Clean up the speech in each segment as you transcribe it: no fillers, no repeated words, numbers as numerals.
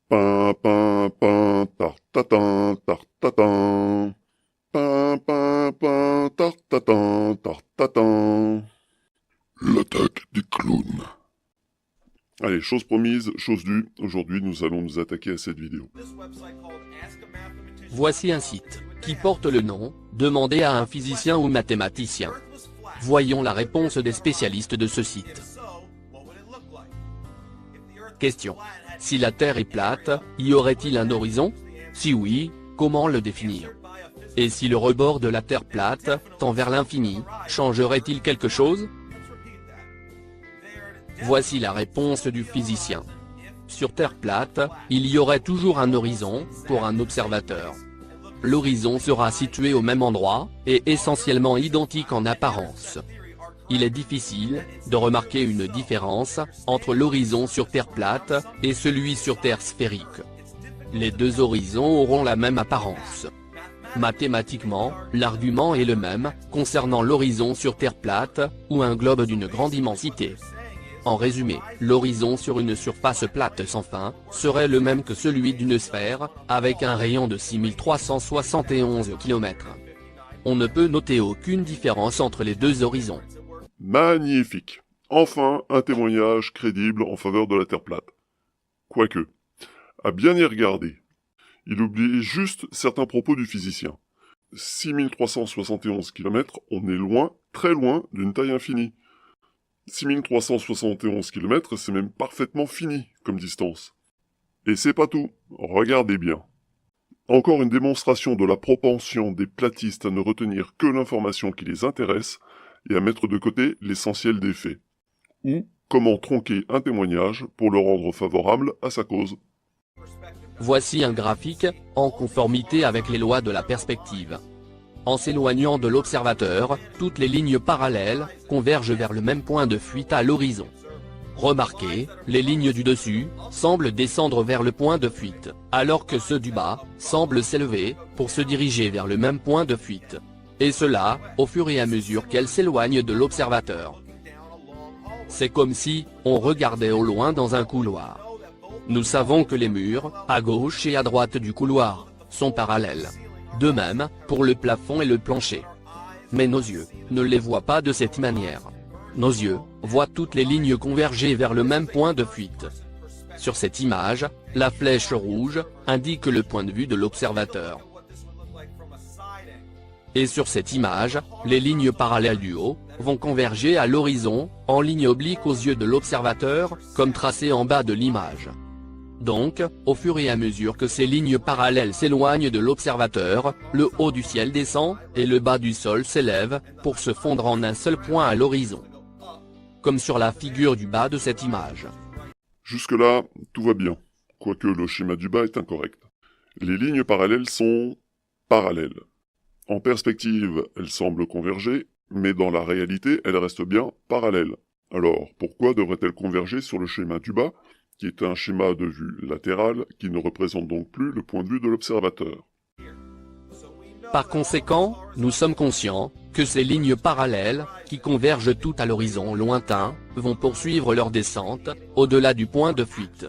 Pin, pin, pin, tartatin, tartatin. Pin, pin, pin, tartatin, tartatin. L'attaque des clowns. Allez, chose promise, chose due, aujourd'hui nous allons nous attaquer à cette vidéo. Voici un site qui porte le nom « Demandez à un physicien ou mathématicien ». Voyons la réponse des spécialistes de ce site. Question. Si la Terre est plate, y aurait-il un horizon? Si oui, comment le définir? Et si le rebord de la Terre plate tend vers l'infini, changerait-il quelque chose? Voici la réponse du physicien. Sur Terre plate, il y aurait toujours un horizon, pour un observateur. L'horizon sera situé au même endroit, et essentiellement identique en apparence. Il est difficile de remarquer une différence entre l'horizon sur Terre plate et celui sur Terre sphérique. Les deux horizons auront la même apparence. Mathématiquement, l'argument est le même concernant l'horizon sur Terre plate, ou un globe d'une grande immensité. En résumé, l'horizon sur une surface plate sans fin, serait le même que celui d'une sphère, avec un rayon de 6371 km. On ne peut noter aucune différence entre les deux horizons. Magnifique. Enfin, un témoignage crédible en faveur de la Terre plate. Quoique, à bien y regarder, il oublie juste certains propos du physicien. 6371 km, on est loin, très loin, d'une taille infinie. 6371 km, c'est même parfaitement fini comme distance. Et c'est pas tout, regardez bien. Encore une démonstration de la propension des platistes à ne retenir que l'information qui les intéresse et à mettre de côté l'essentiel des faits. Ou comment tronquer un témoignage pour le rendre favorable à sa cause. Voici un graphique, en conformité avec les lois de la perspective. En s'éloignant de l'observateur, toutes les lignes parallèles convergent vers le même point de fuite à l'horizon. Remarquez, les lignes du dessus semblent descendre vers le point de fuite, alors que ceux du bas semblent s'élever pour se diriger vers le même point de fuite. Et cela, au fur et à mesure qu'elles s'éloignent de l'observateur. C'est comme si on regardait au loin dans un couloir. Nous savons que les murs, à gauche et à droite du couloir, sont parallèles. De même, pour le plafond et le plancher. Mais nos yeux ne les voient pas de cette manière. Nos yeux voient toutes les lignes converger vers le même point de fuite. Sur cette image, la flèche rouge indique le point de vue de l'observateur. Et sur cette image, les lignes parallèles du haut vont converger à l'horizon, en ligne oblique aux yeux de l'observateur, comme tracé en bas de l'image. Donc, au fur et à mesure que ces lignes parallèles s'éloignent de l'observateur, le haut du ciel descend, et le bas du sol s'élève, pour se fondre en un seul point à l'horizon. Comme sur la figure du bas de cette image. Jusque-là, tout va bien, quoique le schéma du bas est incorrect. Les lignes parallèles sont parallèles. En perspective, elles semblent converger, mais dans la réalité, elles restent bien parallèles. Alors, pourquoi devraient-elles converger sur le schéma du bas, qui est un schéma de vue latéral, qui ne représente donc plus le point de vue de l'observateur? Par conséquent, nous sommes conscients que ces lignes parallèles, qui convergent toutes à l'horizon lointain, vont poursuivre leur descente, au-delà du point de fuite.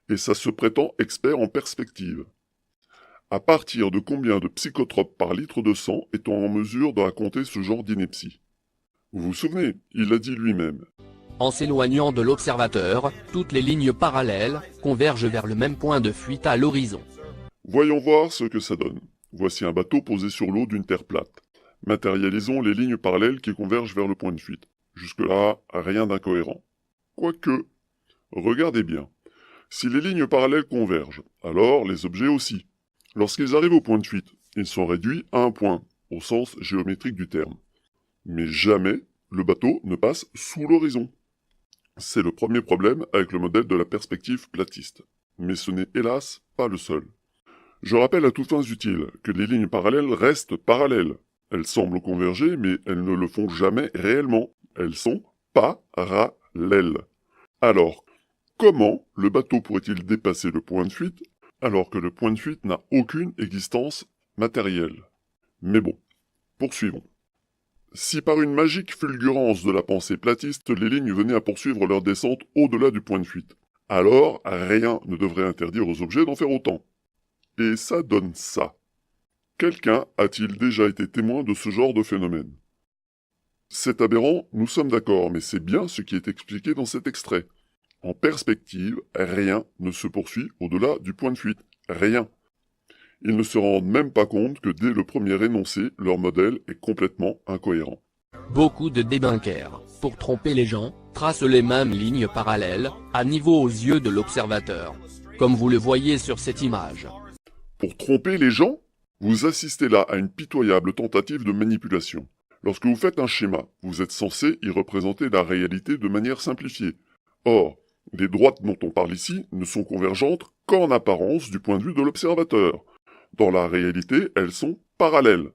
Et ça se prétend expert en perspective. À partir de combien de psychotropes par litre de sang est-on en mesure de raconter ce genre d'ineptie? Vous vous souvenez, il l'a dit lui-même. En s'éloignant de l'observateur, toutes les lignes parallèles convergent vers le même point de fuite à l'horizon. Voyons voir ce que ça donne. Voici un bateau posé sur l'eau d'une terre plate. Matérialisons les lignes parallèles qui convergent vers le point de fuite. Jusque-là, rien d'incohérent. Quoique, regardez bien. Si les lignes parallèles convergent, alors les objets aussi. Lorsqu'ils arrivent au point de fuite, ils sont réduits à un point, au sens géométrique du terme. Mais jamais le bateau ne passe sous l'horizon. C'est le premier problème avec le modèle de la perspective platiste. Mais ce n'est hélas pas le seul. Je rappelle à toutes fins utiles que les lignes parallèles restent parallèles. Elles semblent converger, mais elles ne le font jamais réellement. Elles sont parallèles. Alors, comment le bateau pourrait-il dépasser le point de fuite alors que le point de fuite n'a aucune existence matérielle? Mais bon, poursuivons. Si par une magique fulgurance de la pensée platiste, les lignes venaient à poursuivre leur descente au-delà du point de fuite, Alors, rien ne devrait interdire aux objets d'en faire autant. Et ça donne ça. Quelqu'un a-t-il déjà été témoin de ce genre de phénomène? C'est aberrant, nous sommes d'accord, mais c'est bien ce qui est expliqué dans cet extrait. En perspective, rien ne se poursuit au-delà du point de fuite. Rien. Ils ne se rendent même pas compte que dès le premier énoncé, leur modèle est complètement incohérent. Beaucoup de débunkers, pour tromper les gens, tracent les mêmes lignes parallèles, à niveau aux yeux de l'observateur. Comme vous le voyez sur cette image. Pour tromper les gens, vous assistez là à une pitoyable tentative de manipulation. Lorsque vous faites un schéma, vous êtes censé y représenter la réalité de manière simplifiée. Or, les droites dont on parle ici ne sont convergentes qu'en apparence du point de vue de l'observateur. Dans la réalité, elles sont parallèles.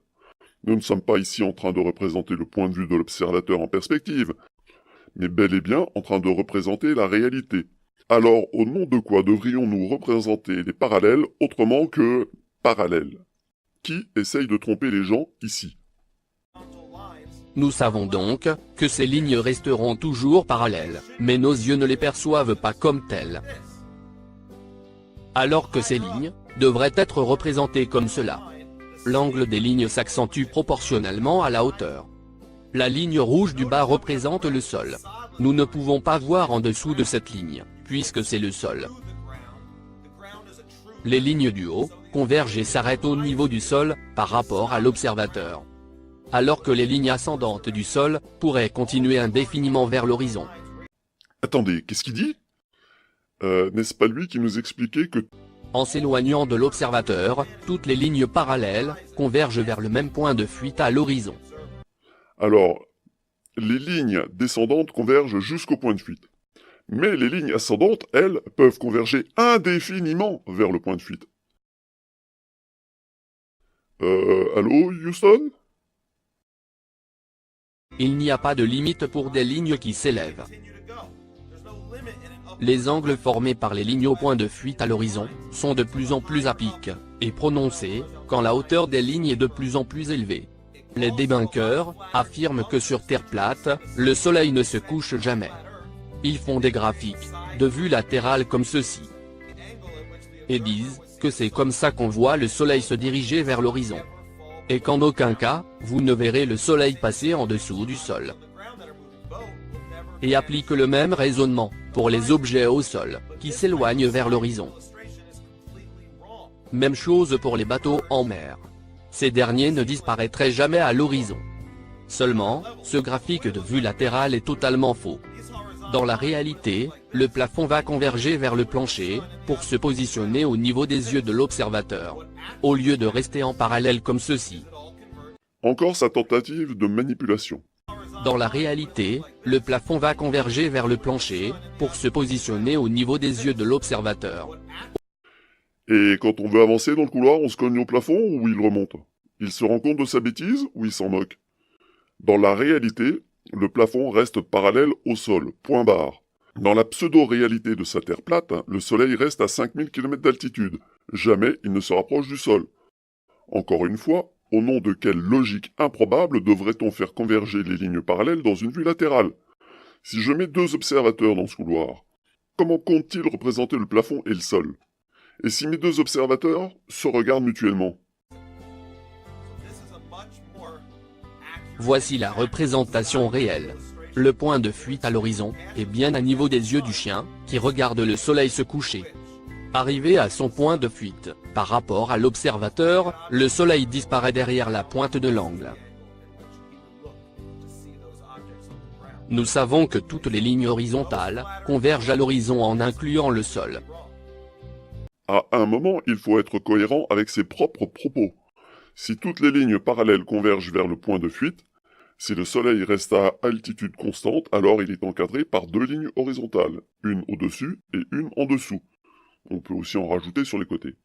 Nous ne sommes pas ici en train de représenter le point de vue de l'observateur en perspective, mais bel et bien en train de représenter la réalité. Alors, au nom de quoi devrions-nous représenter les parallèles autrement que parallèles? Qui essaye de tromper les gens ici? Nous savons donc que ces lignes resteront toujours parallèles, mais nos yeux ne les perçoivent pas comme telles. Alors que ces lignes devraient être représentées comme cela. L'angle des lignes s'accentue proportionnellement à la hauteur. La ligne rouge du bas représente le sol. Nous ne pouvons pas voir en dessous de cette ligne, puisque c'est le sol. Les lignes du haut convergent et s'arrêtent au niveau du sol, par rapport à l'observateur. Alors que les lignes ascendantes du sol pourraient continuer indéfiniment vers l'horizon. Attendez, qu'est-ce qu'il dit? N'est-ce pas lui qui nous expliquait que... En s'éloignant de l'observateur, toutes les lignes parallèles convergent vers le même point de fuite à l'horizon. Alors, les lignes descendantes convergent jusqu'au point de fuite. Mais les lignes ascendantes, elles, peuvent converger indéfiniment vers le point de fuite. Allô, Houston? Il n'y a pas de limite pour des lignes qui s'élèvent. Les angles formés par les lignes au point de fuite à l'horizon sont de plus en plus à pic et prononcés quand la hauteur des lignes est de plus en plus élevée. Les débunkers affirment que sur Terre plate, le soleil ne se couche jamais. Ils font des graphiques de vue latérale comme ceci. Et disent que c'est comme ça qu'on voit le soleil se diriger vers l'horizon. Et qu'en aucun cas, vous ne verrez le soleil passer en dessous du sol. Et appliquent le même raisonnement pour les objets au sol, qui s'éloignent vers l'horizon. Même chose pour les bateaux en mer. Ces derniers ne disparaîtraient jamais à l'horizon. Seulement, ce graphique de vue latérale est totalement faux. Dans la réalité, le plafond va converger vers le plancher, pour se positionner au niveau des yeux de l'observateur, au lieu de rester en parallèle comme ceci. Encore sa tentative de manipulation. Dans la réalité, le plafond va converger vers le plancher, pour se positionner au niveau des yeux de l'observateur. Et quand on veut avancer dans le couloir, on se cogne au plafond ou il remonte? Il se rend compte de sa bêtise ou il s'en moque? Dans la réalité, le plafond reste parallèle au sol, point barre. Dans la pseudo-réalité de sa Terre plate, le soleil reste à 5000 km d'altitude. Jamais il ne se rapproche du sol. Encore une fois, au nom de quelle logique improbable devrait-on faire converger les lignes parallèles dans une vue latérale? Si je mets deux observateurs dans ce couloir, comment compte-t-il représenter le plafond et le sol? Et si mes deux observateurs se regardent mutuellement? Voici la représentation réelle. Le point de fuite à l'horizon est bien à niveau des yeux du chien, qui regarde le soleil se coucher. Arrivé à son point de fuite, par rapport à l'observateur, le soleil disparaît derrière la pointe de l'angle. Nous savons que toutes les lignes horizontales convergent à l'horizon en incluant le sol. À un moment, il faut être cohérent avec ses propres propos. Si toutes les lignes parallèles convergent vers le point de fuite, si le soleil reste à altitude constante, alors il est encadré par deux lignes horizontales, une au-dessus et une en dessous. On peut aussi en rajouter sur les côtés.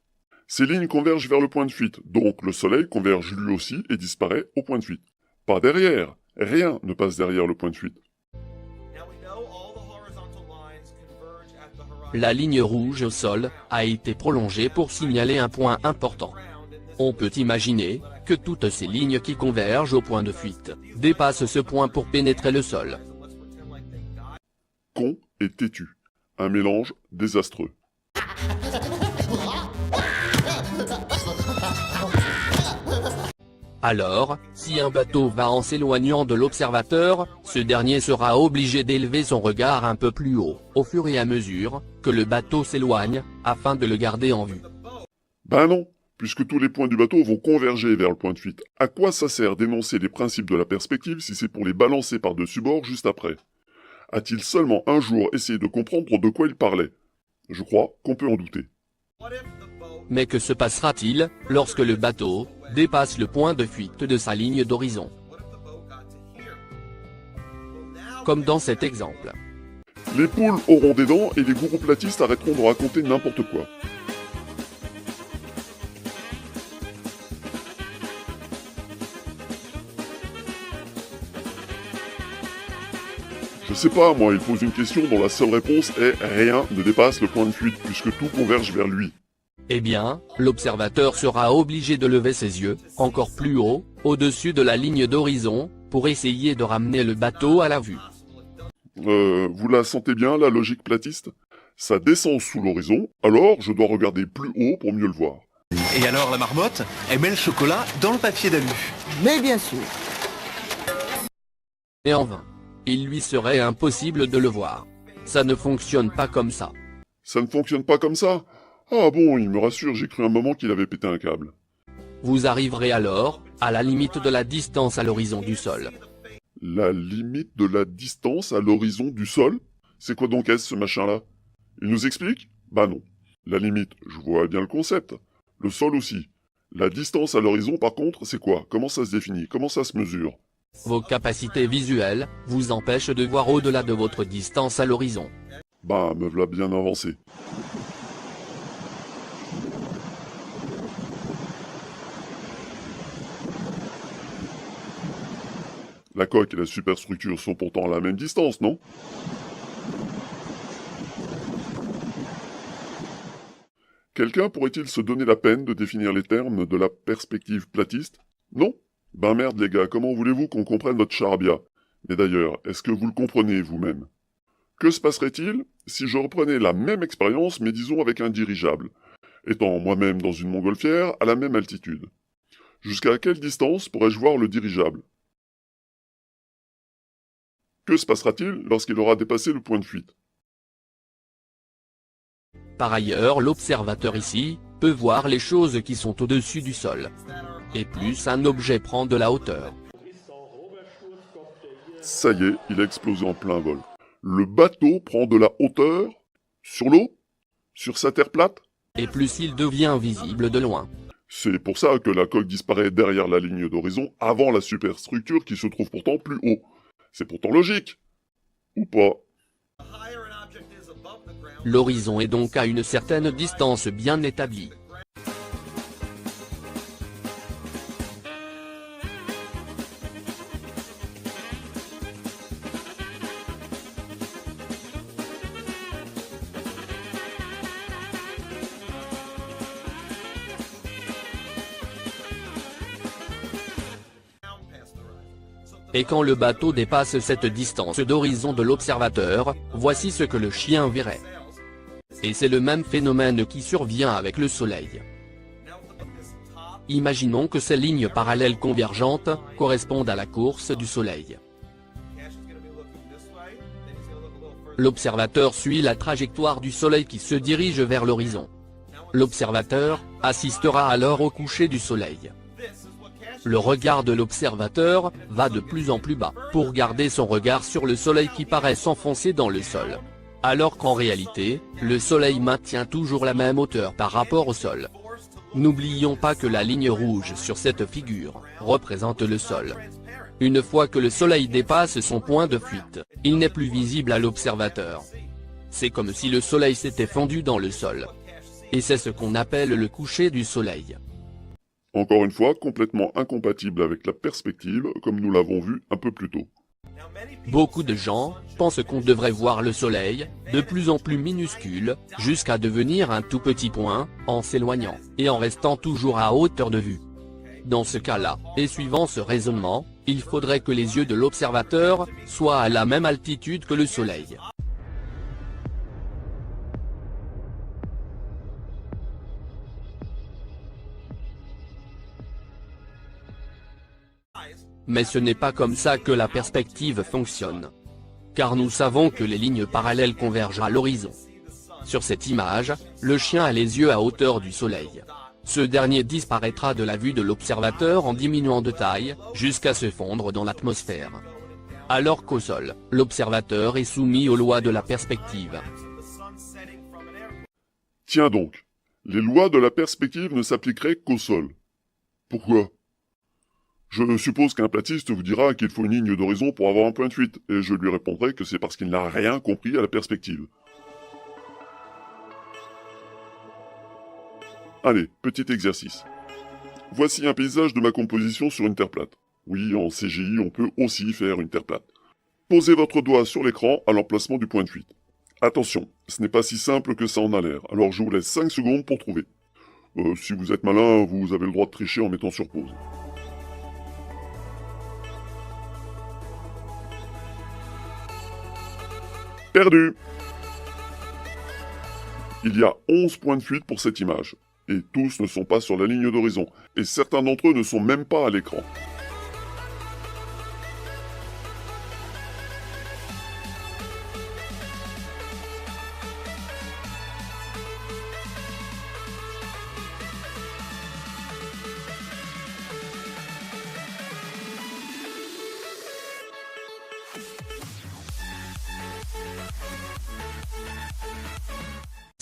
Ces lignes convergent vers le point de fuite, donc le soleil converge lui aussi et disparaît au point de fuite. Pas derrière, rien ne passe derrière le point de fuite. La ligne rouge au sol a été prolongée pour signaler un point important. On peut imaginer que toutes ces lignes qui convergent au point de fuite dépassent ce point pour pénétrer le sol. Con et têtu. Un mélange désastreux. Alors, si un bateau va en s'éloignant de l'observateur, ce dernier sera obligé d'élever son regard un peu plus haut, au fur et à mesure que le bateau s'éloigne, afin de le garder en vue. Ben non, puisque tous les points du bateau vont converger vers le point de fuite. À quoi ça sert d'énoncer les principes de la perspective si c'est pour les balancer par-dessus bord juste après? A-t-il seulement un jour essayé de comprendre de quoi il parlait? Je crois qu'on peut en douter. Mais que se passera-t-il lorsque le bateau dépasse le point de fuite de sa ligne d'horizon? Comme dans cet exemple. Les poules auront des dents et les gourous platistes arrêteront de raconter n'importe quoi. Je sais pas, moi, il pose une question dont la seule réponse est « rien ne dépasse le point de fuite puisque tout converge vers lui ». Eh bien, l'observateur sera obligé de lever ses yeux, encore plus haut, au-dessus de la ligne d'horizon, pour essayer de ramener le bateau à la vue. Vous la sentez bien, la logique platiste? Ça descend sous l'horizon, alors je dois regarder plus haut pour mieux le voir. Et alors la marmotte, elle met le chocolat dans le papier d'alu. Mais bien sûr. Et en vain. Il lui serait impossible de le voir. Ça ne fonctionne pas comme ça. Ça ne fonctionne pas comme ça? Ah bon, il me rassure, j'ai cru un moment qu'il avait pété un câble. Vous arriverez alors à la limite de la distance à l'horizon du sol. La limite de la distance à l'horizon du sol? C'est quoi donc ce machin-là? Il nous explique? Bah non. La limite, je vois bien le concept. Le sol aussi. La distance à l'horizon, par contre, c'est quoi? Comment ça se définit? Comment ça se mesure? Vos capacités visuelles vous empêchent de voir au-delà de votre distance à l'horizon. Bah, me v'là bien avancé. La coque et la superstructure sont pourtant à la même distance, non? Quelqu'un pourrait-il se donner la peine de définir les termes de la perspective platiste? Non? Ben merde les gars, comment voulez-vous qu'on comprenne votre charabia? Mais d'ailleurs, est-ce que vous le comprenez vous-même? Que se passerait-il si je reprenais la même expérience, mais disons avec un dirigeable, étant moi-même dans une montgolfière à la même altitude? Jusqu'à quelle distance pourrais-je voir le dirigeable? Que se passera-t-il lorsqu'il aura dépassé le point de fuite? Par ailleurs, l'observateur ici peut voir les choses qui sont au-dessus du sol. Et plus un objet prend de la hauteur. Ça y est, il a explosé en plein vol. Le bateau prend de la hauteur? Sur l'eau? Sur sa terre plate? Et plus il devient visible de loin. C'est pour ça que la coque disparaît derrière la ligne d'horizon avant la superstructure qui se trouve pourtant plus haut. C'est pourtant logique. Ou pas? L'horizon est donc à une certaine distance bien établie. Et quand le bateau dépasse cette distance d'horizon de l'observateur, voici ce que le chien verrait. Et c'est le même phénomène qui survient avec le Soleil. Imaginons que ces lignes parallèles convergentes correspondent à la course du Soleil. L'observateur suit la trajectoire du Soleil qui se dirige vers l'horizon. L'observateur assistera alors au coucher du Soleil. Le regard de l'observateur va de plus en plus bas, pour garder son regard sur le Soleil qui paraît s'enfoncer dans le sol. Alors qu'en réalité, le Soleil maintient toujours la même hauteur par rapport au sol. N'oublions pas que la ligne rouge sur cette figure représente le sol. Une fois que le Soleil dépasse son point de fuite, il n'est plus visible à l'observateur. C'est comme si le Soleil s'était fondu dans le sol. Et c'est ce qu'on appelle le coucher du Soleil. Encore une fois, complètement incompatible avec la perspective, comme nous l'avons vu un peu plus tôt. Beaucoup de gens pensent qu'on devrait voir le Soleil, de plus en plus minuscule, jusqu'à devenir un tout petit point, en s'éloignant, et en restant toujours à hauteur de vue. Dans ce cas-là, et suivant ce raisonnement, il faudrait que les yeux de l'observateur soient à la même altitude que le Soleil. Mais ce n'est pas comme ça que la perspective fonctionne. Car nous savons que les lignes parallèles convergent à l'horizon. Sur cette image, le chien a les yeux à hauteur du soleil. Ce dernier disparaîtra de la vue de l'observateur en diminuant de taille, jusqu'à se fondre dans l'atmosphère. Alors qu'au sol, l'observateur est soumis aux lois de la perspective. Tiens donc, les lois de la perspective ne s'appliqueraient qu'au sol. Pourquoi? Je suppose qu'un platiste vous dira qu'il faut une ligne d'horizon pour avoir un point de fuite, et je lui répondrai que c'est parce qu'il n'a rien compris à la perspective. Allez, petit exercice. Voici un paysage de ma composition sur une terre plate. Oui, en CGI, on peut aussi faire une terre plate. Posez votre doigt sur l'écran à l'emplacement du point de fuite. Attention, ce n'est pas si simple que ça en a l'air, alors je vous laisse 5 secondes pour trouver. Si vous êtes malin, vous avez le droit de tricher en mettant sur pause. Perdu! Il y a 11 points de fuite pour cette image. Et tous ne sont pas sur la ligne d'horizon, et certains d'entre eux ne sont même pas à l'écran.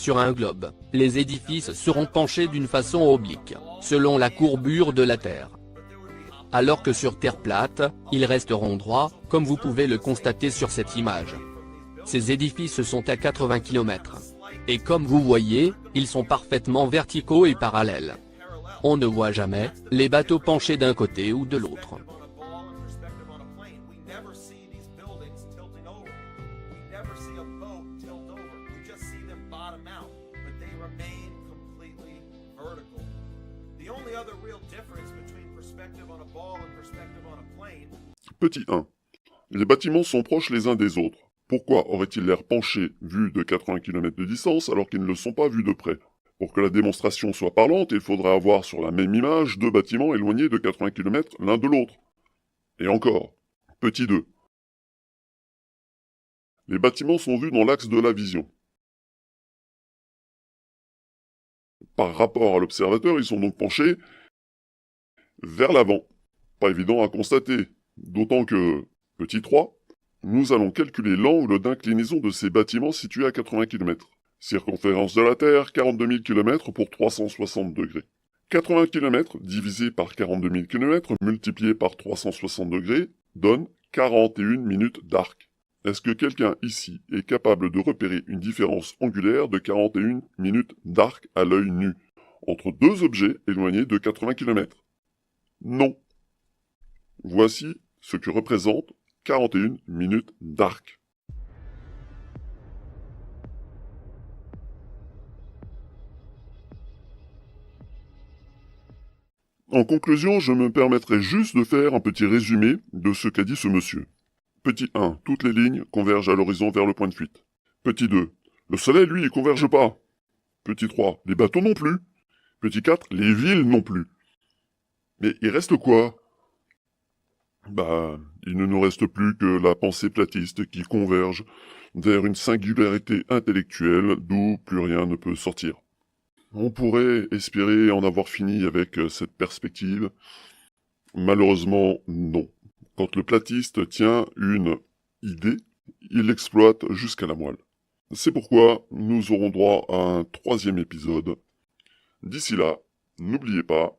Sur un globe, les édifices seront penchés d'une façon oblique, selon la courbure de la Terre. Alors que sur Terre plate, ils resteront droits, comme vous pouvez le constater sur cette image. Ces édifices sont à 80 km. Et comme vous voyez, ils sont parfaitement verticaux et parallèles. On ne voit jamais les bateaux penchés d'un côté ou de l'autre. Petit 1. Les bâtiments sont proches les uns des autres. Pourquoi auraient-ils l'air penchés vus de 80 km de distance alors qu'ils ne le sont pas vus de près? Pour que la démonstration soit parlante, il faudrait avoir sur la même image deux bâtiments éloignés de 80 km l'un de l'autre. Et encore. Petit 2. Les bâtiments sont vus dans l'axe de la vision. Par rapport à l'observateur, ils sont donc penchés vers l'avant. Pas évident à constater, d'autant que, petit 3, nous allons calculer l'angle d'inclinaison de ces bâtiments situés à 80 km. Circonférence de la Terre, 42 000 km pour 360 degrés. 80 km divisé par 42 000 km multiplié par 360 degrés donne 41 minutes d'arc. Est-ce que quelqu'un ici est capable de repérer une différence angulaire de 41 minutes d'arc à l'œil nu entre deux objets éloignés de 80 km? Non. Voici ce que représente 41 minutes d'arc. En conclusion, je me permettrai juste de faire un petit résumé de ce qu'a dit ce monsieur. Petit 1, toutes les lignes convergent à l'horizon vers le point de fuite. Petit 2, le soleil, lui, il converge pas. Petit 3, les bateaux non plus. Petit 4, les villes non plus. Mais il reste quoi? Il ne nous reste plus que la pensée platiste qui converge vers une singularité intellectuelle d'où plus rien ne peut sortir. On pourrait espérer en avoir fini avec cette perspective. Malheureusement, non. Quand le platiste tient une idée, il l'exploite jusqu'à la moelle. C'est pourquoi nous aurons droit à un 3e épisode. D'ici là, n'oubliez pas,